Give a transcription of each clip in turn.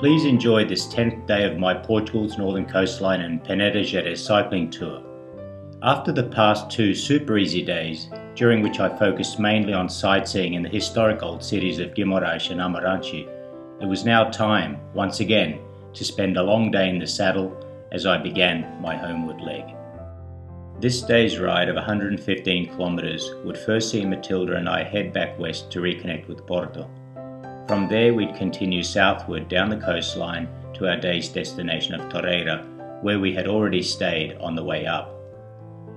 Please enjoy this 10th day of my Portugal's northern coastline and Peneda-Geres cycling tour. After the past 2 super easy days, during which I focused mainly on sightseeing in the historic old cities of Guimarães and Amarante, it was now time, once again, to spend a long day in the saddle as I began my homeward leg. This day's ride of 115 kilometres would first see Matilda and I head back west to reconnect with Porto. From there we'd continue southward down the coastline to our day's destination of Torreira, where we had already stayed on the way up.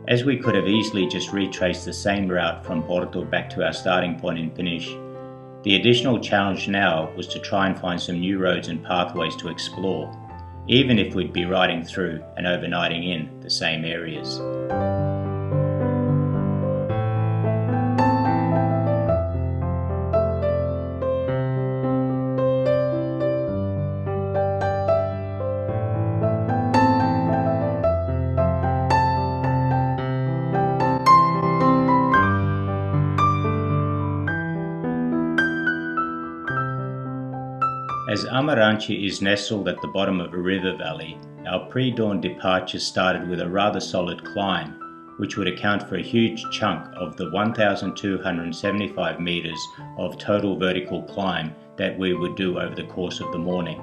As we could have easily just retraced the same route from Porto back to our starting point in Peniche, the additional challenge now was to try and find some new roads and pathways to explore, even if we'd be riding through and overnighting in the same areas. As Amarante is nestled at the bottom of a river valley, our pre-dawn departure started with a rather solid climb, which would account for a huge chunk of the 1,275 metres of total vertical climb that we would do over the course of the morning.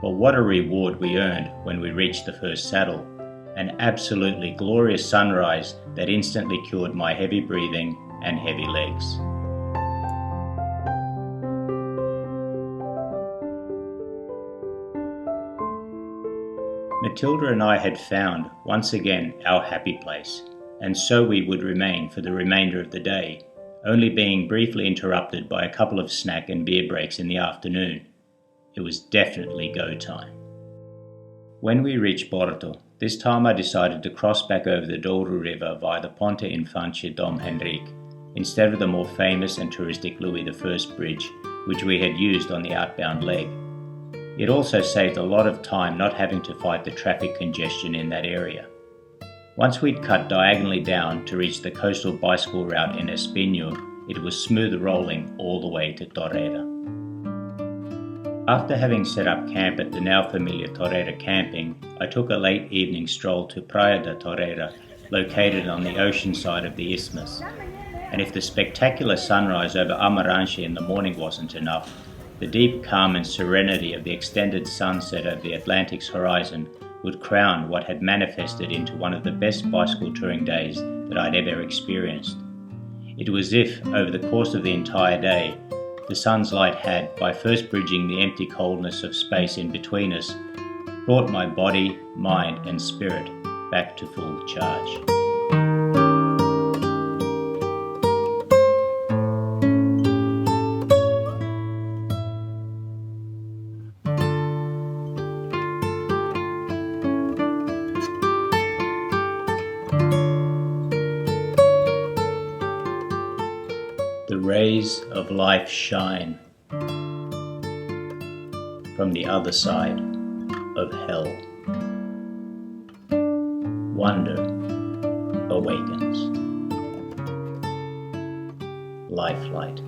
But what a reward we earned when we reached the first saddle, an absolutely glorious sunrise that instantly cured my heavy breathing and heavy legs. Matilda and I had found, once again, our happy place, and so we would remain for the remainder of the day, only being briefly interrupted by a couple of snack and beer breaks in the afternoon. It was definitely go time. When we reached Porto, this time I decided to cross back over the Douro River via the Ponte Infante Dom Henrique, instead of the more famous and touristic Louis I bridge, which we had used on the outbound leg. It also saved a lot of time not having to fight the traffic congestion in that area. Once we'd cut diagonally down to reach the coastal bicycle route in Espinho, it was smooth rolling all the way to Torreira. After having set up camp at the now familiar Torreira camping, I took a late evening stroll to Praia da Torreira, located on the ocean side of the isthmus. And if the spectacular sunrise over Amarante in the morning wasn't enough, the deep calm and serenity of the extended sunset over the Atlantic's horizon would crown what had manifested into one of the best bicycle touring days that I'd ever experienced. It was as if, over the course of the entire day, the sun's light had, by first bridging the empty coldness of space in between us, brought my body, mind and spirit back to full charge. The rays of life shine from the other side of hell. Wonder awakens. Life light.